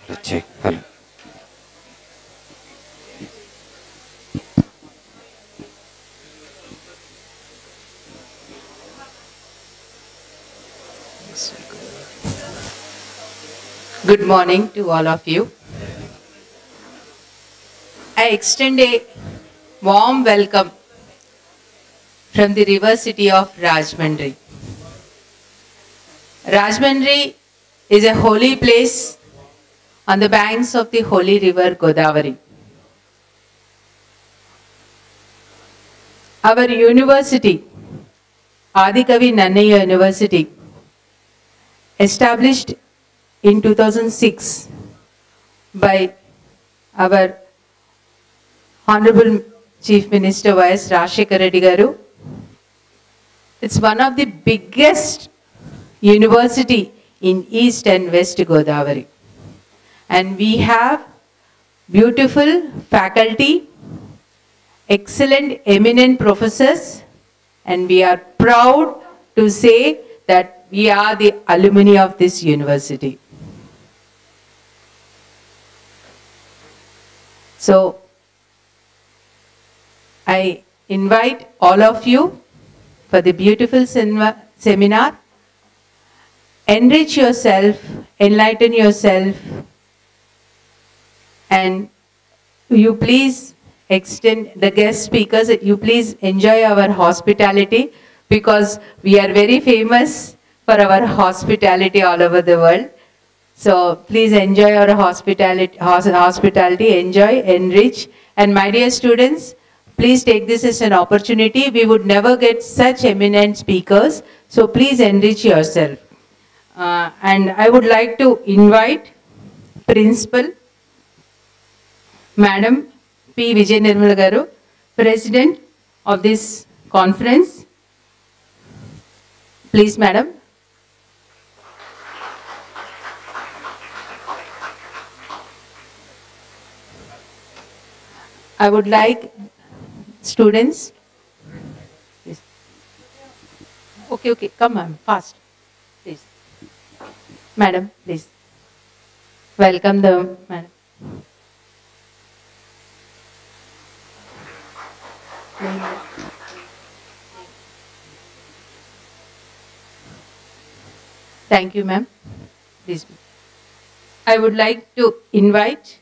Let's check. Hello. Good morning to all of you. I extend a warm welcome from the river city of Rajahmundry. Rajahmundry is a holy place on the banks of the holy river Godavari. Our university, Adikavi Nannaya University, established in 2006 by our Honorable Chief Minister Y.S. Rajashekara Reddy Garu. It's one of the biggest university in East and West Godavari. And we have beautiful faculty, excellent, eminent professors, and we are proud to say that we are the alumni of this university. So, I invite all of you for the beautiful seminar. Enrich yourself, enlighten yourself, and you please extend the guest speakers, you please enjoy our hospitality because we are very famous for our hospitality all over the world. So please enjoy our hospitality, enjoy, enrich. And my dear students, please take this as an opportunity. We would never get such eminent speakers. So please enrich yourself. And I would like to invite Principal Madam P. Vijay Nirmal Garu, President of this conference. Please, Madam. I would like students. Please. Okay, come on, fast, please. Madam, please. Welcome the madam. Thank you, ma'am. Please. I would like to invite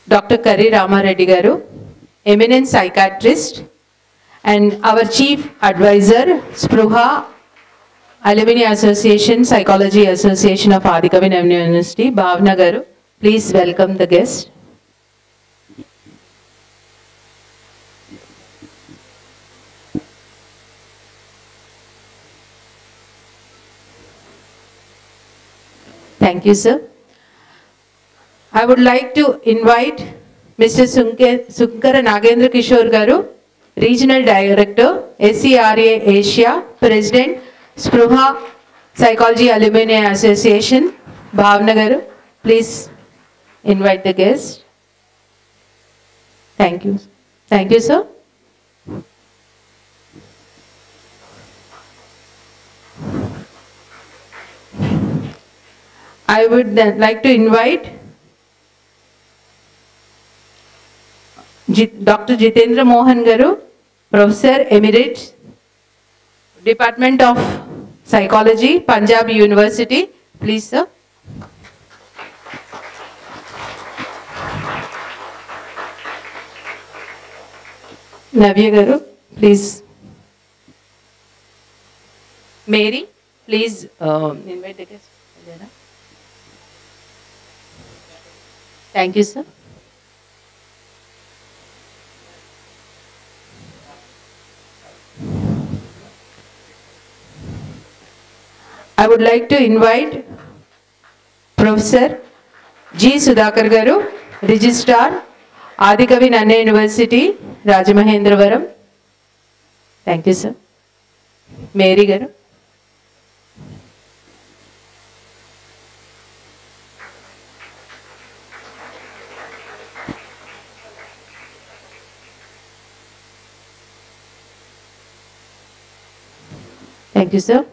Dr. Karri Rama Reddy Garu, eminent psychiatrist, and our chief advisor, Spruha Alumni Association, Psychology Association of Adikavi Nannaya University, Bhavna Garu. Please welcome the guest. Thank you, sir. I would like to invite Mr. Sunkara Nagendra Kishore Garu, Regional Director, SCRA Asia, President, Spruha Psychology Alumni Association, Bhavna Garu. Please invite the guest. Thank you. Thank you, sir. I would then like to invite Dr. Jitendra Mohan Garu, Professor Emeritus, Department of Psychology, Punjab University. Please, sir. Navya Garu, please. Mary, please invite the guest. Thank you, sir. I would like to invite Professor G. Sudhakar Garu, Registrar, Adikavi Nannaya University, Rajamahendravaram. Thank you, sir. Mary Garu. Thank you, sir.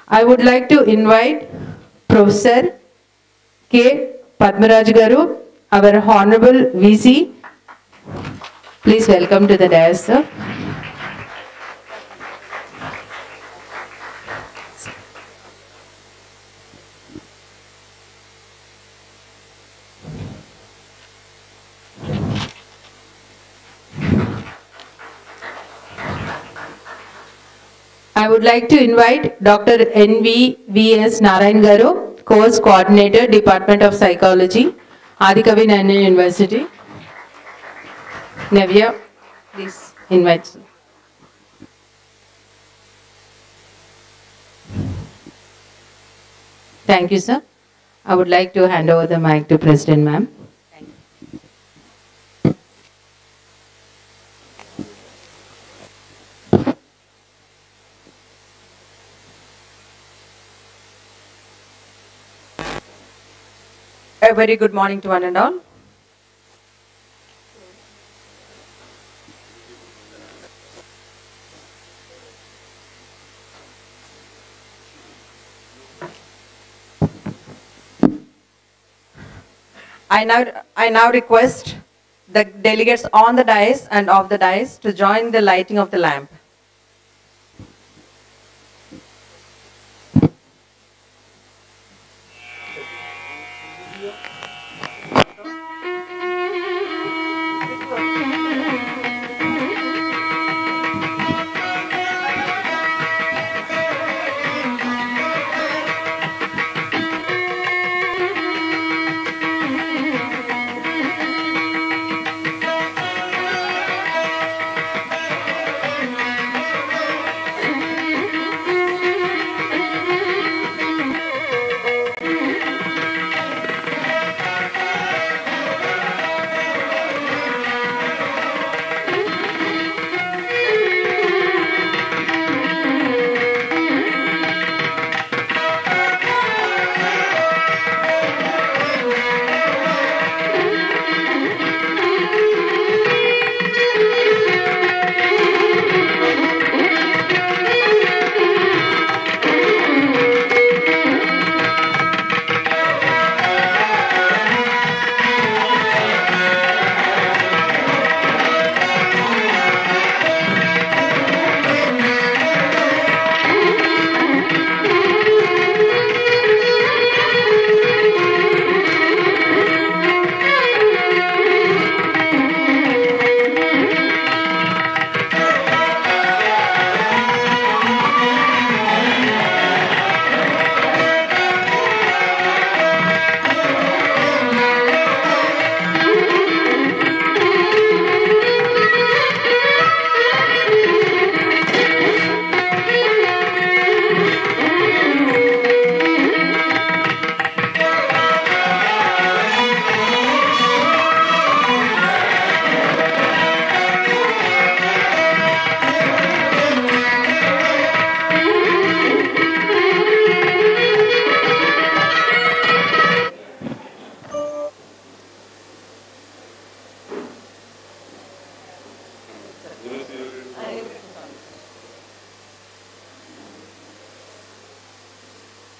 I would like to invite Professor K. K. Padmaraj Garu, our Honorable VC. Please welcome to the dais, sir. I would like to invite Dr. NVVS Narayan Garu, Course Coordinator, Department of Psychology, Adikavi Nannaya University. Navya, please invite. Thank you, sir. I would like to hand over the mic to President, ma'am. A very good morning to one and all. I now request the delegates on the dais and off the dais to join the lighting of the lamp.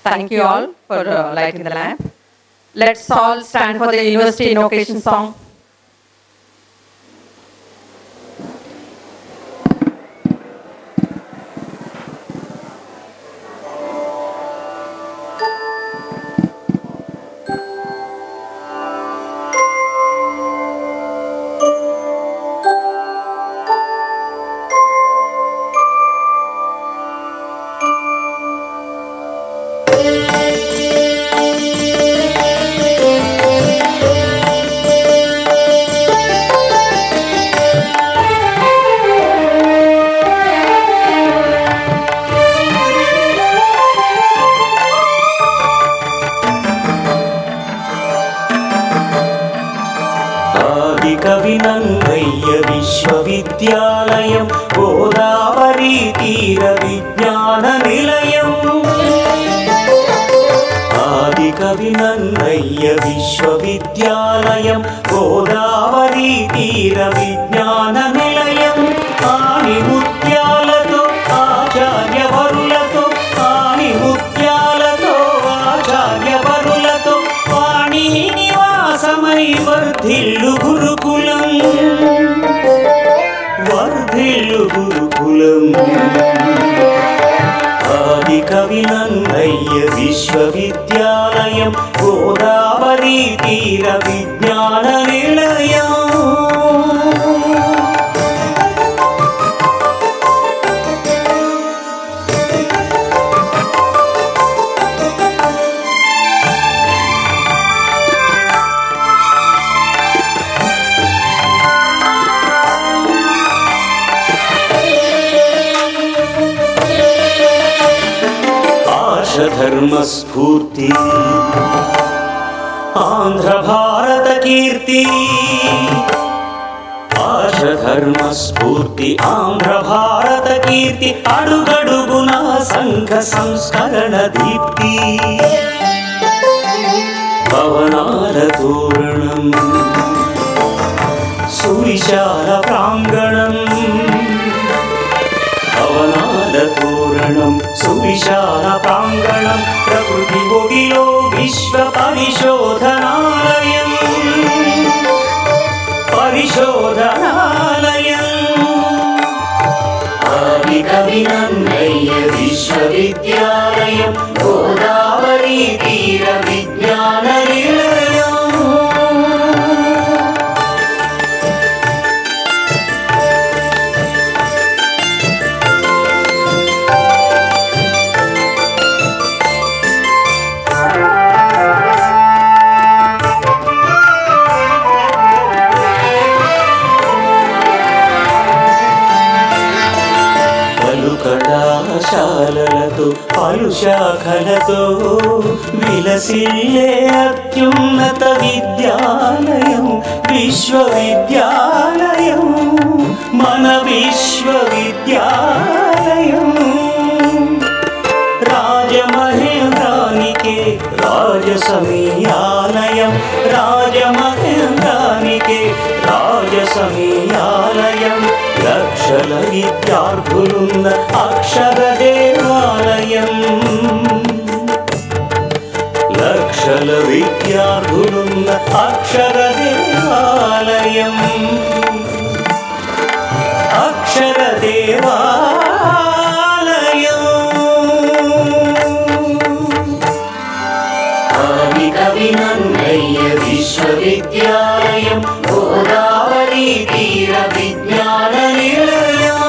Thank you all for lighting the lamp. Let's all stand for the university invocation song. కవినన్నయ్య విశ్వవిద్యాలయం గోదావరి తీర విజ్ఞాన నిలయం ఆది కవినన్నయ్య విశ్వవిద్యాలయం గోదావరి తీర విజ్ఞాన నిలయం ఆని ముత్యాలతో ఆచార్యవరులతో ఆని ముత్యాలతో ఆచార్యవరులతో వాణి వర్ధిల్లు గురుకులం వర్ధిల్లు గురుకులం ఆది కవి నన్నయ్య విశ్వవిద్యాలయం గోదావరి తీర విజ్ఞాన నిలయం ధర్మ స్ఫూర్తి ఆంధ్ర భారత కీర్తి ఆశ ధర్మ స్ఫూర్తి ఆంధ్ర భారత కీర్తి అడుగడుగున సంఘ సంస్కరణ దీప్తి భవనాల తోరణం సువిశాల ప్రాంగణం భవనాల తోరణం సువిశాల ప్రాంగణం ప్రకృతి ఒడిలో విశ్వ పరిశోధనాలయం పరిశోధనాలయం ఆది కవి నన్నయ్య విశ్వవిద్యాలయం గోదావరి తీర విజ్ఞాన నిలయం కళాశాలలతో పలు శాఖలతో విలసిల్లే అత్యున్నత విద్యాలయం విశ్వవిద్యాలయం మన విశ్వవిద్యాలయం రాజమహేంద్రానికే రాజసమీయాలయం రాజమహేంద్రానికే రాజసమీయాలయం లక్షల విద్యార్థులున్న అక్షర దేవాలయం లక్షల విద్యార్థులున్న అక్షర దేవాలయం అక్షర దేవాలయం ఆది కవి నన్నయ్య విశ్వవిద్యాలయం గోదావరి తీర విజ్ఞాన నిలయం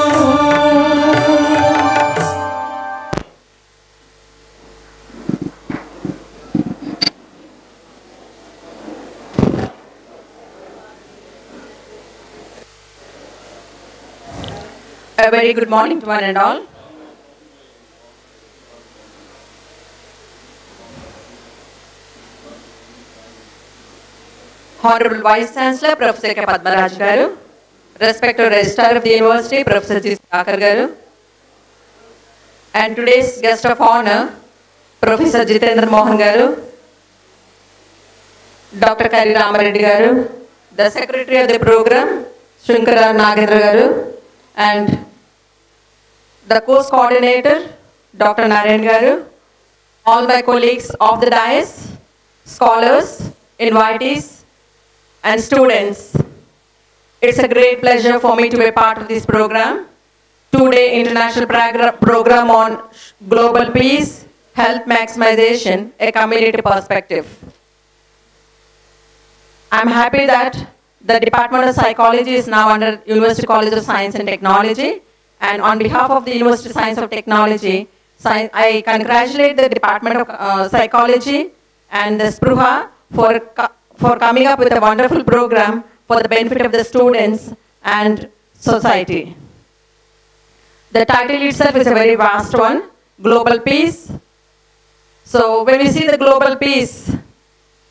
A very good morning to one and all. Honorable Vice Chancellor, Professor K. Padmaraj Garu, respected Registrar of the University, Professor G. Sakar Garu, and today's guest of honor, Professor Jitendra Mohan Garu, Dr. Kari Ramareddy Garu, the Secretary of the program, Shankara Nagendra Garu, and the course coordinator, Dr. Narayan Garu, all my colleagues of the dais, scholars, invitees, and students. It's a great pleasure for me to be part of this program. Two-day international program on global peace, health maximization, a community perspective. I'm happy that the Department of Psychology is now under University College of Science and Technology. And on behalf of the University of Science of Technology, I congratulate the Department of Psychology and the SPRUHA for coming up with a wonderful program for the benefit of the students and society. The title itself is a very vast one, Global Peace. So when we see the global peace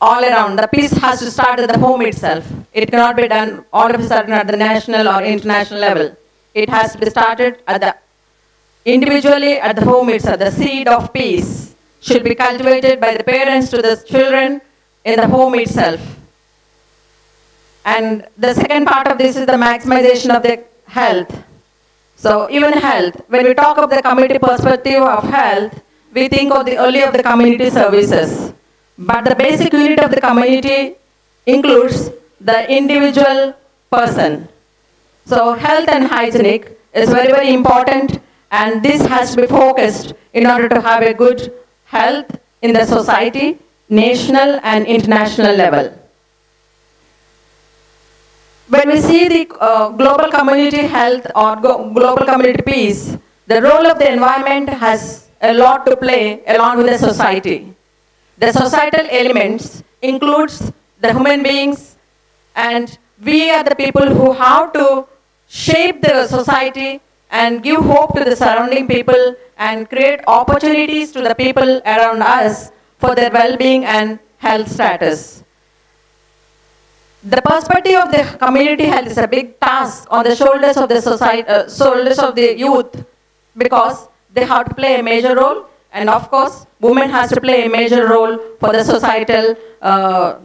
all around, the peace has to start at the home itself. It cannot be done all of a sudden at the national or international level. It has to be started at the individually at the home itself. The seed of peace should be cultivated by the parents to the children in the home itself. And the second part of this is the maximization of the health. So even health, when we talk of the community perspective of health, we think of the early of the community services. But the basic unit of the community includes the individual person. So health and hygienic is very, very important, and this has to be focused in order to have a good health in the society, national and international level. When we see the global community health or global community peace, the role of the environment has a lot to play along with the society. The societal elements includes the human beings, and we are the people who have to shape the society and give hope to the surrounding people and create opportunities to the people around us for their well-being and health status. The perspective of the community health is a big task on the shoulders of the society, shoulders of the youth, because they have to play a major role, and of course, women has to play a major role for the societal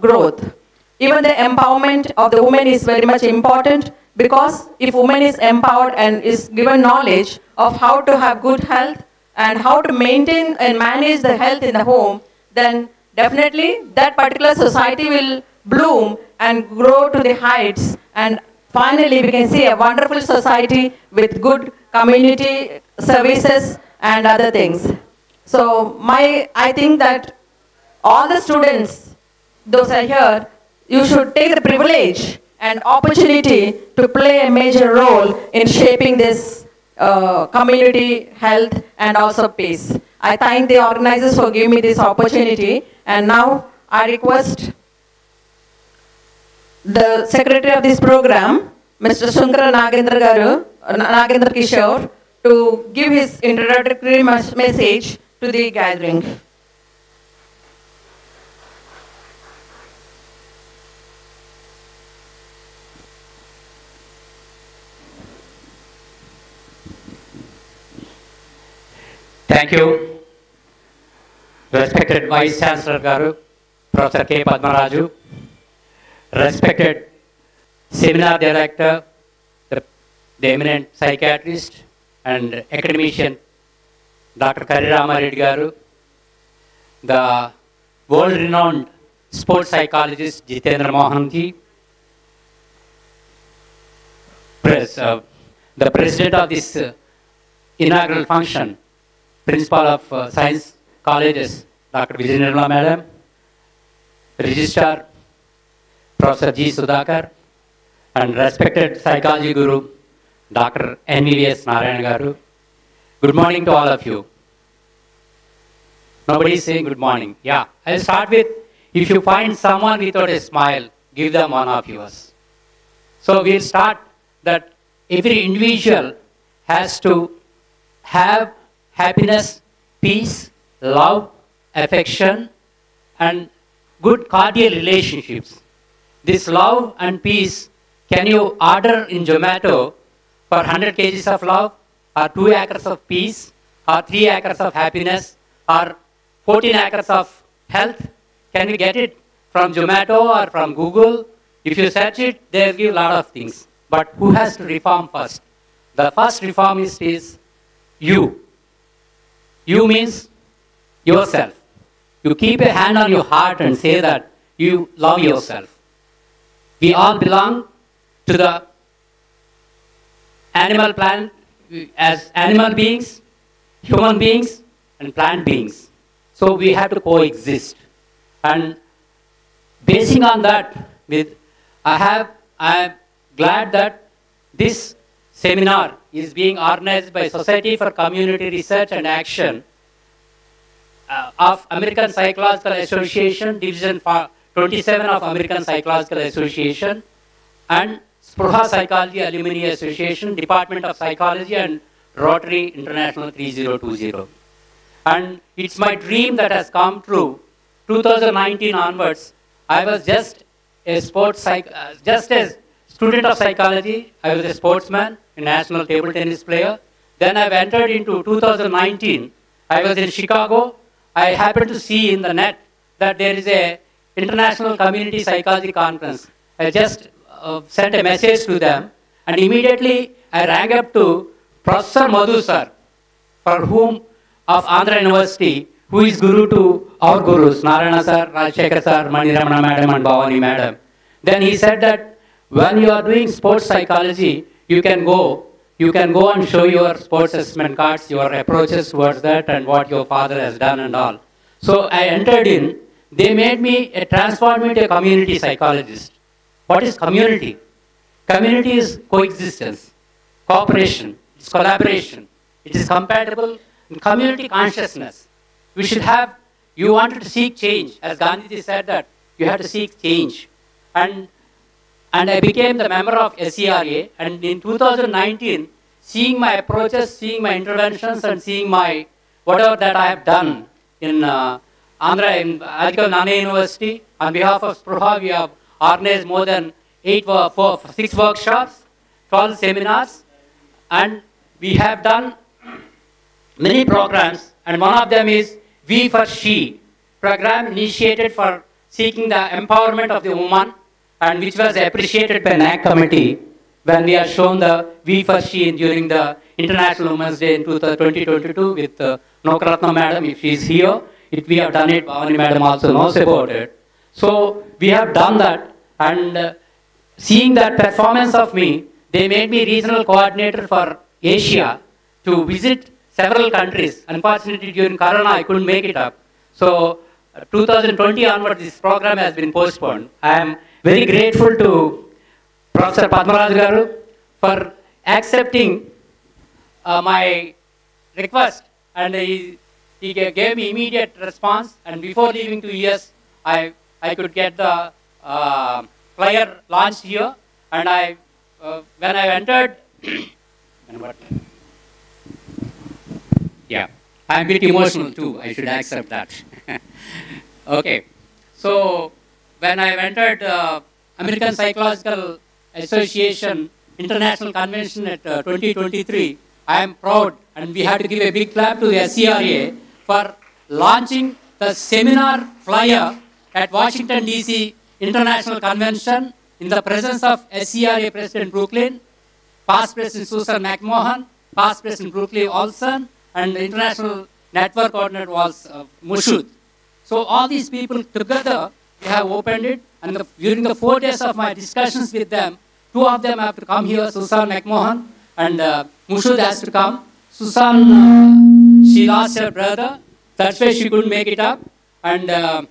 growth. Even the empowerment of the women is very much important, because if woman is empowered and is given knowledge of how to have good health and how to maintain and manage the health in the home, then definitely that particular society will bloom and grow to the heights, and finally we can see a wonderful society with good community services and other things. So I think that all the students, those are here, you should take the privilege and opportunity to play a major role in shaping this community health and also peace. I thank the organizers for giving me this opportunity, and now I request the secretary of this program, Mr. Shankara Nagendra Kishore, to give his introductory message to the gathering. Thank you, respected Vice Chancellor Garu, Professor K. Padmaraju, respected Seminar Director, the eminent psychiatrist and academician, Dr. Karirama Reddy Garu, the world-renowned sports psychologist, Jitendra Mohanji, the president of this inaugural function, Principal of Science Colleges, Dr. Vijay Nirmala Madam, Registrar, Professor G. Sudhakar, and respected psychology guru, Dr. NVVS Narayan Garu. Good morning to all of you. Nobody is saying good morning. Yeah, I'll start with, if you find someone without a smile, give them one of yours. So we'll start that every individual has to have happiness, peace, love, affection, and good cordial relationships. This love and peace, can you order in Zomato for 100 kgs of love, or 2 acres of peace, or 3 acres of happiness, or 14 acres of health? Can we get it from Zomato or from Google? If you search it, they'll give a lot of things. But who has to reform first? The first reformist is you. You means yourself. You keep a hand on your heart and say that you love yourself. We all belong to the animal planet as animal beings, human beings, and plant beings. So we have to coexist. And basing on that, I am glad that this seminar is being organized by Society for Community Research and Action of American Psychological Association, Division 27 of American Psychological Association, and Spruha Psychology Alumni Association, Department of Psychology, and Rotary International 3020. And it's my dream that has come true. 2019 onwards, I was just a student of psychology. I was a sportsman, a national table tennis player. Then I entered into 2019. I was in Chicago. I happened to see in the net that there is a International Community Psychology Conference. I just sent a message to them, and immediately I rang up to Professor Madhu sir, for whom of Andhra University, who is guru to our gurus, Narayana sir, Rajshekar sir, Mani Ramana madam, and Bhavani madam. Then he said that when you are doing sports psychology, you can go and show your sports assessment cards, your approaches towards that, and what your father has done and all. So I entered in. They made me transformed me to a community psychologist. What is community? Community is coexistence, cooperation, it's collaboration. It is compatible in community consciousness. We should have, you wanted to seek change. As Gandhiji said that, you have to seek change. And I became the member of SCRA, and in 2019, seeing my approaches, seeing my interventions, and seeing my, whatever that I have done in Andhra, in Nannaya University, on behalf of Spruha, we have organized more than 6 workshops, 12 seminars, and we have done many programs, and one of them is We for She program initiated for seeking the empowerment of the woman, and which was appreciated by NAC committee when we are shown the We for She during the International Women's Day in 2022 with Nokaratna Madam, if she is here. We have done it, Bhavani Madam also knows about it. So we have done that, and seeing that performance of me, they made me regional coordinator for Asia to visit several countries. Unfortunately, during Corona, I couldn't make it up. So 2020 onward, this program has been postponed. I am very grateful to Professor Padmaraj Garu for accepting my request, and he gave me immediate response. And before leaving to US, I could get the flyer launched here. And when I entered, yeah, I'm a bit emotional too. I should accept that. Okay, so when I entered American Psychological Association International Convention at 2023, I am proud, and we have to give a big clap to the SCRA for launching the seminar flyer at Washington, D.C. International Convention in the presence of SCRA President Brooklyn, past President Susan McMahon, past President Brooklyn Olson, and the International Network Coordinator was Mushud. So all these people together, we have opened it, and during the 4 days of my discussions with them, 2 of them have to come here, Susan McMahon, and Mushud has to come. Susan, she lost her brother, that's why she couldn't make it up, and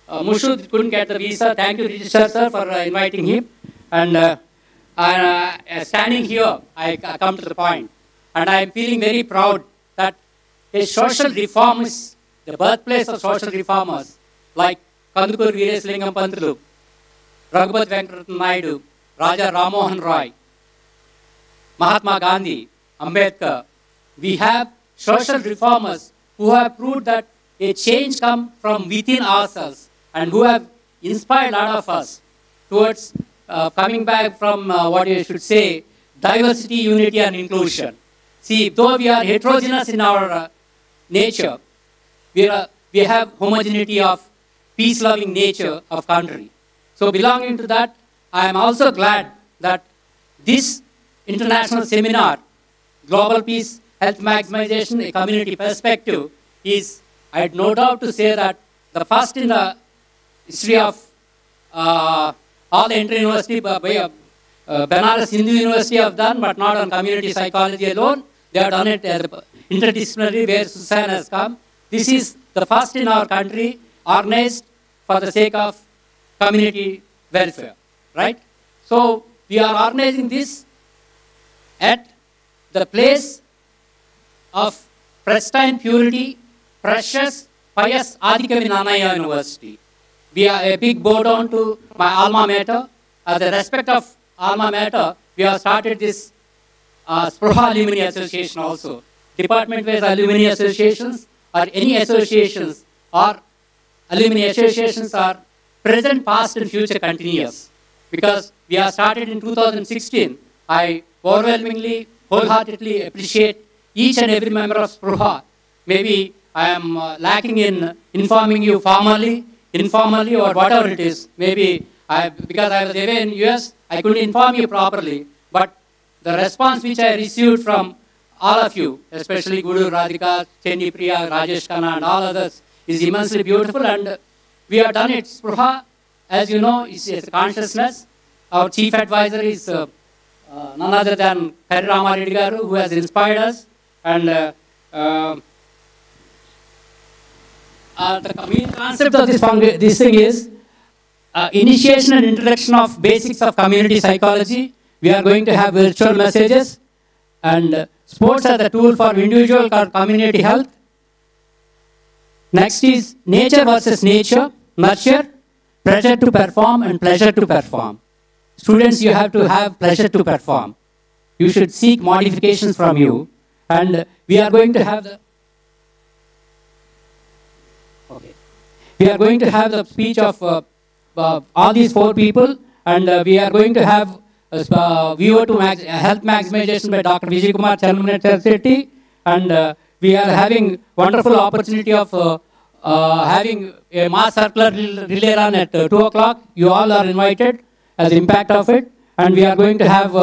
Mushud couldn't get the visa. Thank you, Registrar Sir, for inviting him. And standing here, I come to the point. And I am feeling very proud that a social reformist, the birthplace of social reformers, like Kandukur Veeraslingam Pantulu, Raghupat Venkatratan Naidu, Raja Ramohan Roy, Mahatma Gandhi, Ambedkar, we have social reformers who have proved that a change comes from within ourselves, and who have inspired a lot of us towards coming back from what you should say, diversity, unity, and inclusion. See, though we are heterogeneous in our nature, we have homogeneity of peace-loving nature of country. So belonging to that, I am also glad that this international seminar, Global Peace, Health Maximization, a Community Perspective, is, I had no doubt to say that, the first in the history of all the inter-university, Banaras Hindu University have done, but not on community psychology alone. They have done it interdisciplinary, where Susan has come. This is the first in our country organized for the sake of community welfare, right? So we are organizing this at the place of pristine purity, precious, pious Adhikam in Nannaya University. We are a big bow down to my alma mater. As the respect of alma mater, we have started this Spruha Alumni Association also. Department-wise alumni associations, or any associations, or alumni associations are present, past, and future continuous. Because we have started in 2016, I overwhelmingly, wholeheartedly appreciate each and every member of Spruha. Maybe I am lacking in informing you formally, informally, or whatever it is. Maybe because I was away in US, I couldn't inform you properly. But the response which I received from all of you, especially Guru, Radhika, Chendi Priya, Rajesh Khanna, and all others, is immensely beautiful. And we have done it. Spruha as you know, is consciousness. Our chief advisor is none other than Kari Ramareddy garu, who has inspired us. And the main concept of this thing is initiation and introduction of basics of community psychology. We are going to have virtual messages, and sports are the tool for individual or community health. Next is nature versus nurture, pressure to perform and pleasure to perform. Students, you have to have pleasure to perform. You should seek modifications from you. And we are going to have the speech of all these 4 people, and we are going to have VO2 health maximization by Dr. Vijay Kumar Chalmanetty, and we are having wonderful opportunity of having a mass circular relay run at 2 o'clock. You all are invited as impact of it, and we are going to have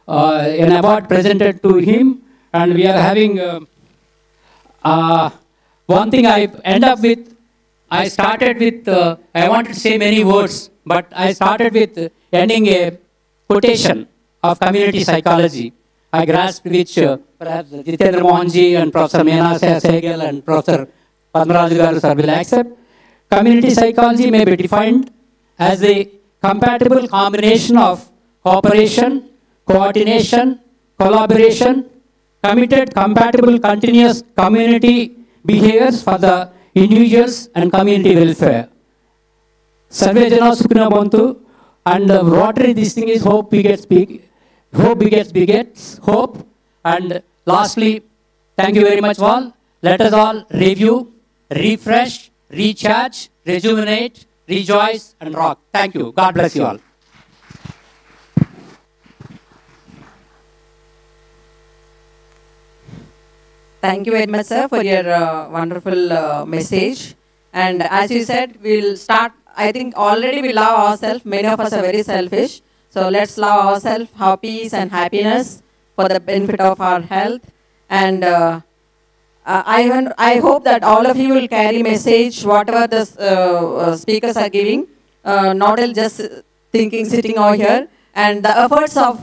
an award presented to him, and we are having one thing I end up with. I started with, I wanted to say many words, but I started with ending a quotation of community psychology. I grasped which perhaps Jitendra Mohanji and Professor Meena Sehgal and Professor Padmaraju garu sir will accept. Community psychology may be defined as a compatible combination of cooperation, coordination, collaboration, committed, compatible, continuous community behaviors for the individuals and community welfare. Sarve Jana Sukhina Bhantu, and Rotary, this thing is hope begets hope. And lastly, thank you very much all. Let us all review, refresh, recharge, rejuvenate, rejoice, and rock. Thank you. God bless you all. Thank you very much, sir, for your wonderful message. And as you said, we'll start. I think already we love ourselves. Many of us are very selfish. So let's love ourselves, have peace and happiness for the benefit of our health. And I hope that all of you will carry message, whatever the speakers are giving, not just sitting over here. And the efforts of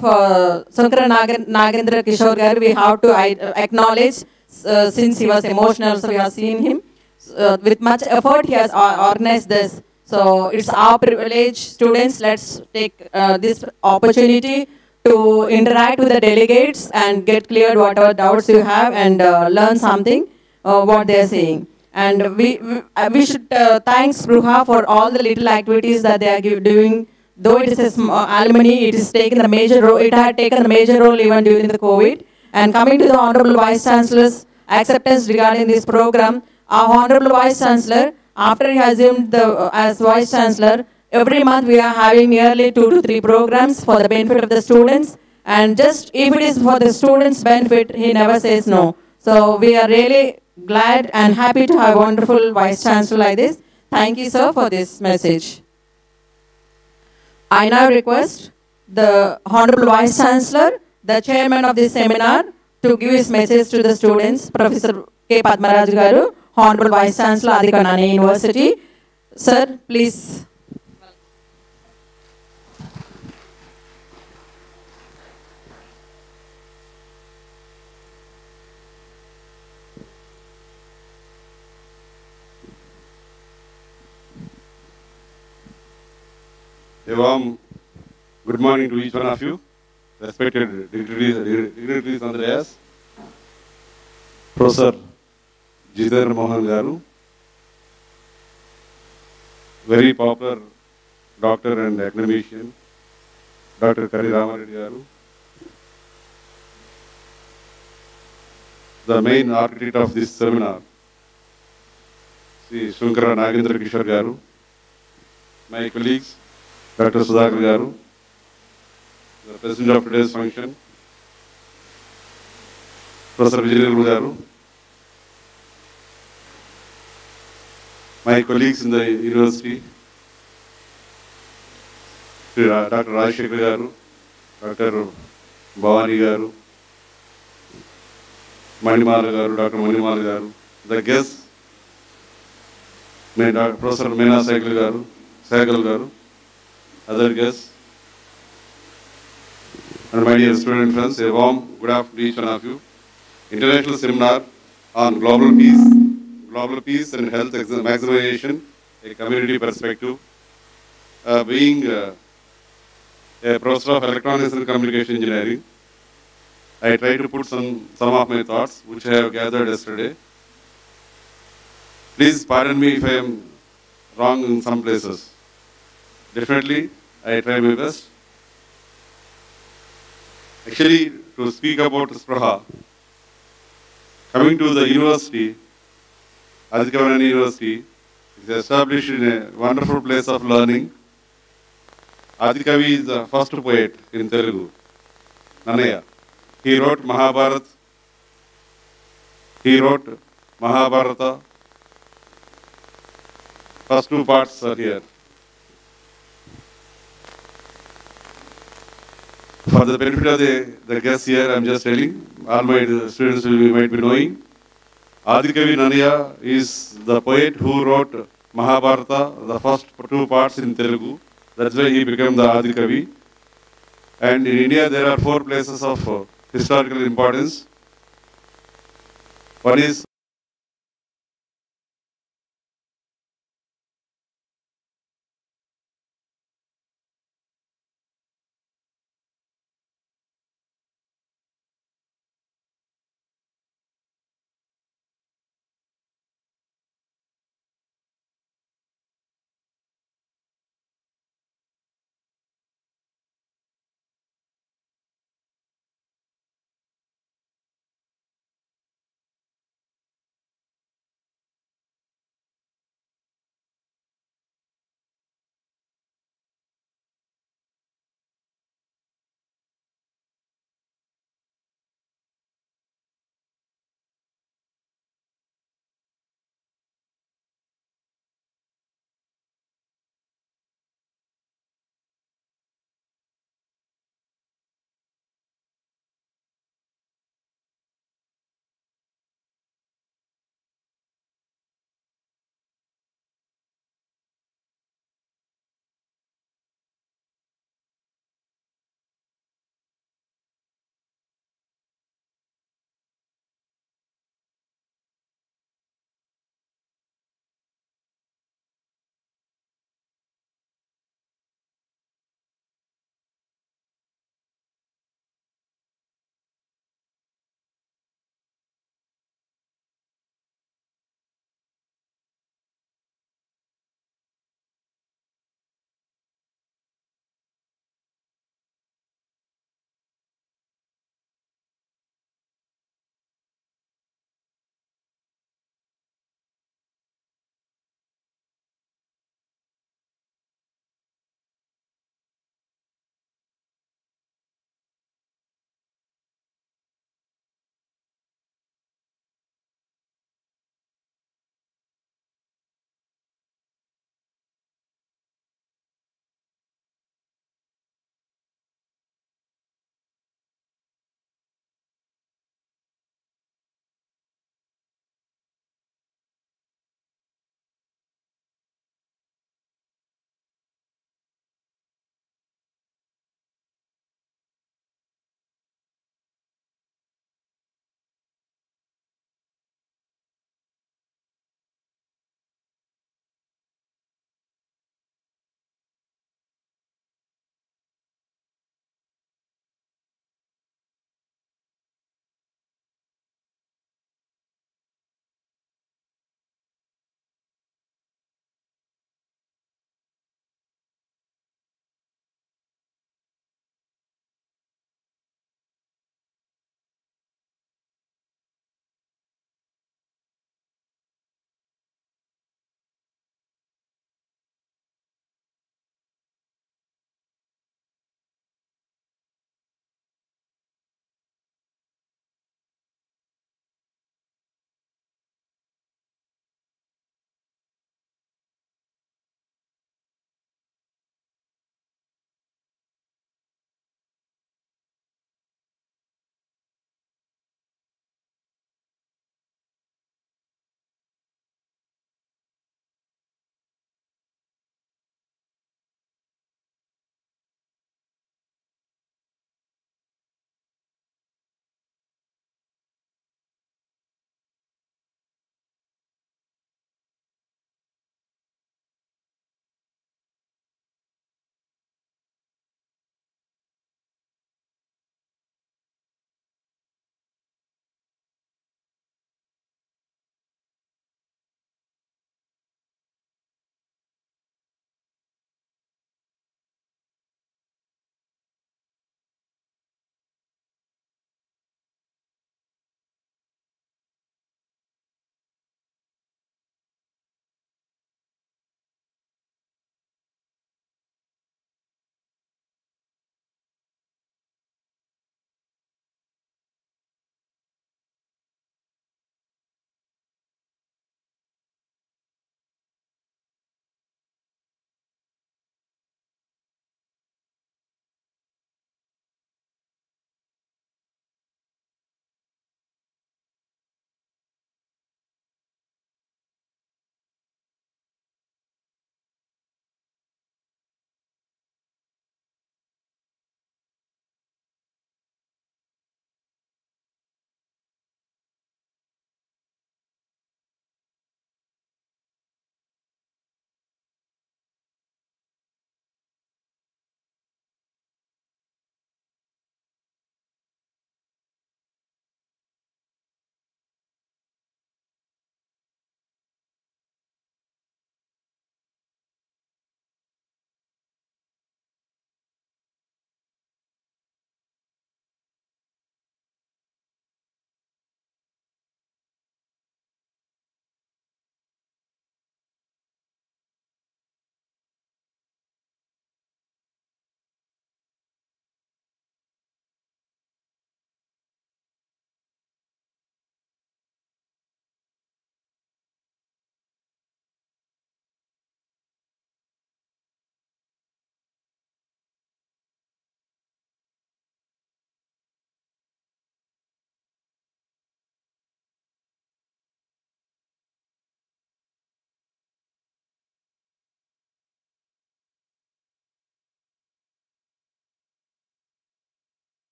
Sankara Nagendra Kishore Garu, we have to acknowledge, since he was emotional, so we have seen him. With much effort, he has organized this. So it's our privilege, students, let's take this opportunity to interact with the delegates and get cleared whatever doubts you have and learn something, what they're saying. And we should thank Spruha for all the little activities that they are doing. Though it is a small alumni, it is taken the major role. It had taken the major role even during the COVID. And coming to the Honorable Vice Chancellor's acceptance regarding this program, our Honorable Vice Chancellor, after he assumed as Vice Chancellor, every month we are having nearly 2 to 3 programs for the benefit of the students. And just if it is for the students' benefit, he never says no. So we are really glad and happy to have a wonderful Vice Chancellor like this. Thank you, sir, for this message. I now request the Honorable Vice Chancellor, the Chairman of this seminar, to give his message to the students, Professor K. Padmaraju Garu, Honorable Vice Chancellor, Adhika Nannaya University. Sir, please. A warm good morning to each one of you, respected dignitaries on the dais. Professor Jitendra Mohan Garu, very popular doctor and academician, Dr. Kari Ramareddy Garu, the main architect of this seminar, Sri Sankara Nagendra Kishore Garu, my colleagues, Dr. Sudhakar Garu, the president of today's function, Professor Vijay Garu, my colleagues in the university, Dr. Rajshekar Garu, Dr. Bhavani Garu, Manimala Garu, Dr. Manimala Garu, the guests, Professor Meena Sehgal Garu, other guests, and my dear student friends, a warm good afternoon to each one of you. International seminar on global peace and health maximization, a community perspective. Being a professor of electronics and communication engineering, I try to put some of my thoughts which I have gathered yesterday. Please pardon me if I am wrong in some places. Definitely, I try my best. Actually, to speak about Spraha, coming to the university, Adikavanani University, is established in a wonderful place of learning. Adikavi is the first poet in Telugu, Nannaya. He wrote Mahabharata. First two parts are here. For the benefit of the guests here, I am just telling, all my students might be knowing, Adikavi Nannaya is the poet who wrote Mahabharata, the first two parts in Telugu. That's why he became the Adikavi. And in India, there are 4 places of historical importance. One is